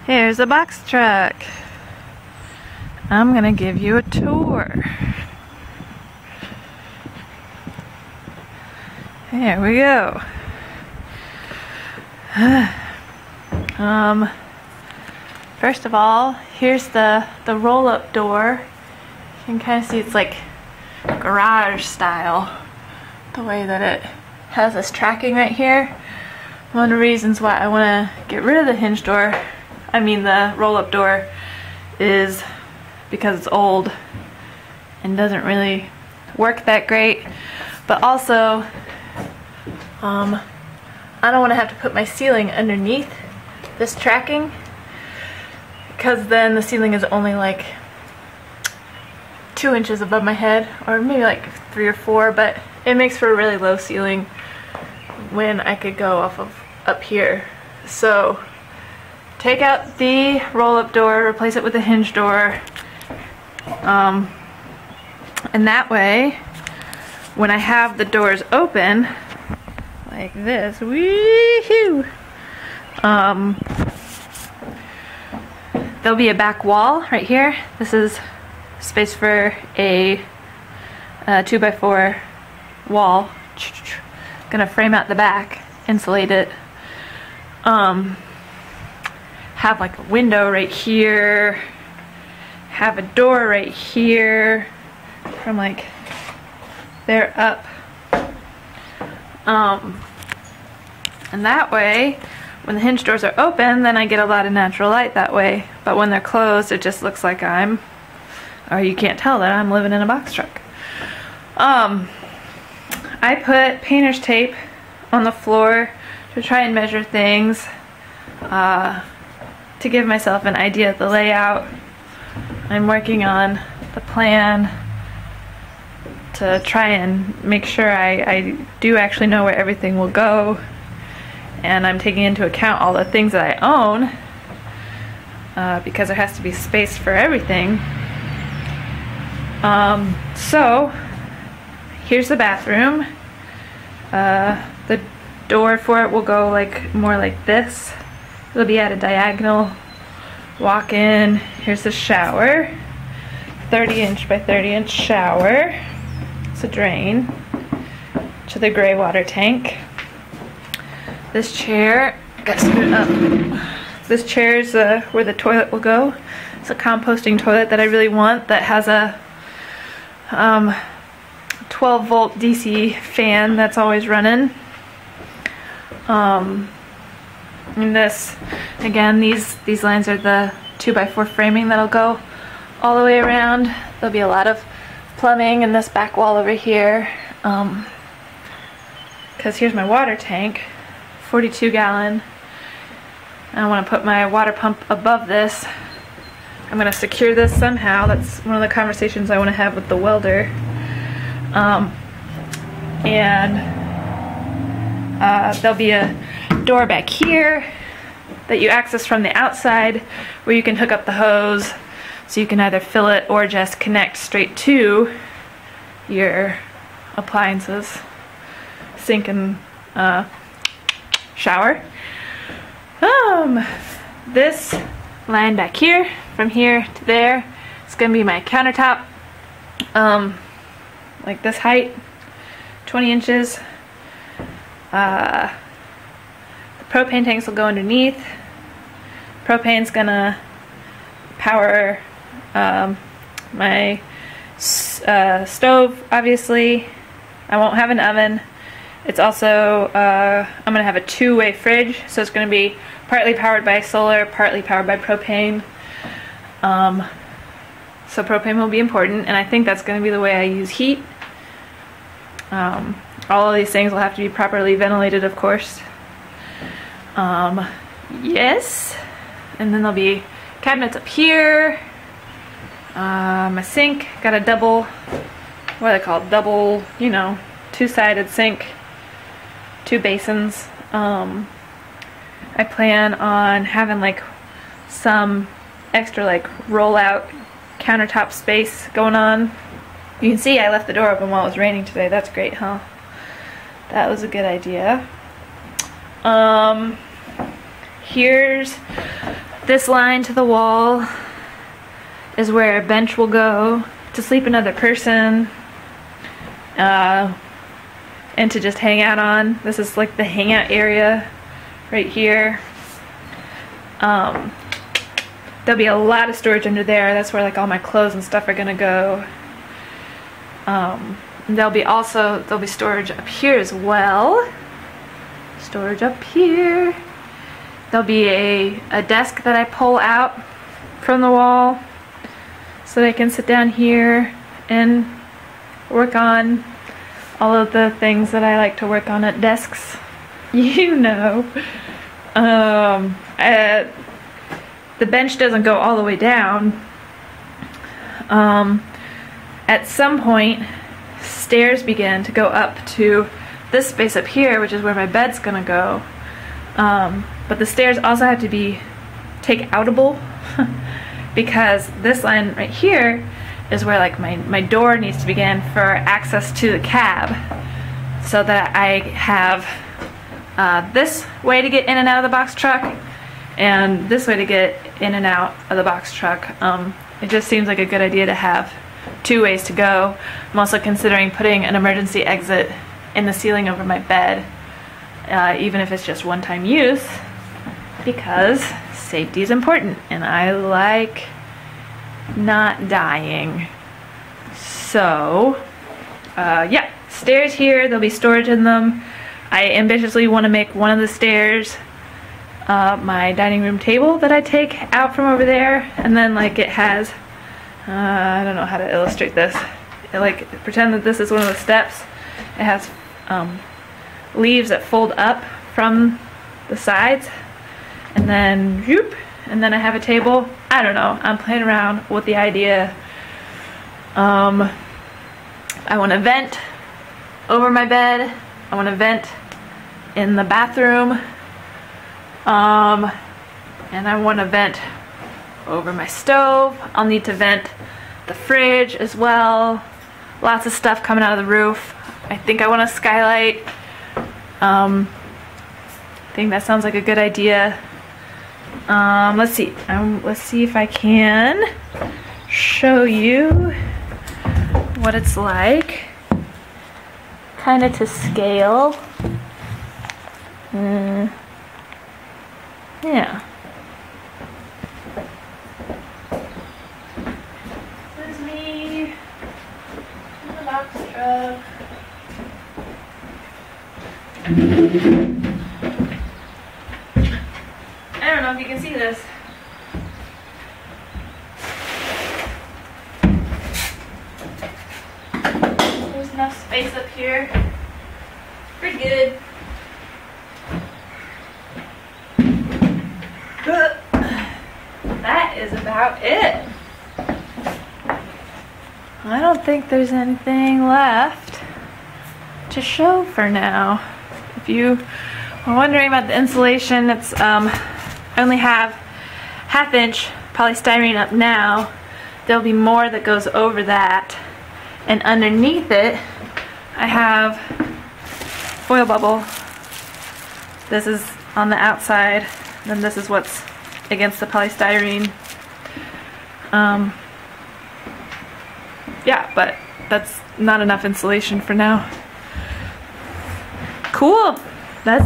Here's a box truck. I'm gonna give you a tour. There we go. First of all, here's the roll-up door. You can kind of see it's like garage style, the way that it has this tracking right here. One of the reasons why I want to get rid of the hinge door, the roll-up door, is because it's old and doesn't really work that great. But also, I don't want to have to put my ceiling underneath this tracking, because then the ceiling is only like 2 inches above my head, or maybe like 3 or 4, but it makes for a really low ceiling when I could go off of up here. So take out the roll-up door, replace it with a hinge door, and that way when I have the doors open like this, woohoo, there'll be a back wall right here. This is space for a 2x4 wall. Gonna frame out the back, insulate it, have like a window right here, have a door right here from like there up, and that way when the hinge doors are open, then I get a lot of natural light that way. But when they're closed, it just looks like or you can't tell that I'm living in a box truck. I put painter's tape on the floor to try and measure things, to give myself an idea of the layout. I'm working on the plan to try and make sure I do actually know where everything will go, and I'm taking into account all the things that I own, because there has to be space for everything. So here's the bathroom. The door for it will go more like this. It'll be at a diagonal walk in. Here's the shower, 30-inch by 30-inch shower. It's a drain to the gray water tank. This chair, got screwed up. This chair is where the toilet will go. It's a composting toilet that I really want, that has a 12-volt DC fan that's always running. And this, again, these lines are the 2x4 framing that'll go all the way around. There'll be a lot of plumbing in this back wall over here, because here's my water tank, 42-gallon. I want to put my water pump above this. I'm going to secure this somehow. That's one of the conversations I want to have with the welder. There'll be a door back here that you access from the outside, where you can hook up the hose, so you can either fill it or just connect straight to your appliances, sink and shower. This line back here, from here to there, it's gonna be my countertop, like this height, 20 inches. The propane tanks will go underneath. Propane's gonna power my stove, obviously. I won't have an oven. It's also, I'm gonna have a two-way fridge, so it's gonna be partly powered by solar, partly powered by propane. So propane will be important, and I think that's gonna be the way I use heat. All of these things will have to be properly ventilated, of course. Yes. And then there'll be cabinets up here. My sink, got a double, what are they called? Double, two-sided sink, 2 basins. I plan on having some extra roll-out countertop space going on. You can see I left the door open while it was raining today. That's great, huh? That was a good idea. Here's This line to the wall is where a bench will go to sleep another person, and to just hang out on. This is like the hangout area right here. There'll be a lot of storage under there. That's where like all my clothes and stuff are gonna go. There'll be storage up here as well. Storage up here. There'll be a desk that I pull out from the wall so that I can sit down here and work on all of the things that I like to work on at desks. You know. The bench doesn't go all the way down. At some point, stairs begin to go up to this space up here, which is where my bed's gonna go. But the stairs also have to be take-outable because this line right here is where like my door needs to begin for access to the cab, so that I have this way to get in and out of the box truck and this way to get in and out of the box truck. It just seems like a good idea to have two ways to go. I'm also considering putting an emergency exit in the ceiling over my bed, even if it's just one-time use, because safety is important and I like not dying. So yeah, stairs here, there'll be storage in them. I ambitiously want to make one of the stairs my dining room table that I take out from over there, and then like it has I don't know how to illustrate this. Pretend that this is one of the steps. It has leaves that fold up from the sides, and then whoop, and then I have a table. I don't know, I'm playing around with the idea. I want to vent over my bed. I want to vent in the bathroom, and I want to vent over my stove. I'll need to vent the fridge as well. Lots of stuff coming out of the roof. I think I want a skylight. I think that sounds like a good idea. Let's see. Let's see if I can show you what it's like, kind of to scale. Yeah. This is me in the box truck. I don't know if you can see this. There's enough space up here. Pretty good. That is about it. I don't think there's anything left to show for now. If you are wondering about the insulation, it's I only have 1/2 inch polystyrene up now. There'll be more that goes over that, and underneath it I have foil bubble. This is on the outside, then this is what's against the polystyrene. Yeah, but that's not enough insulation for now. Cool, that's it.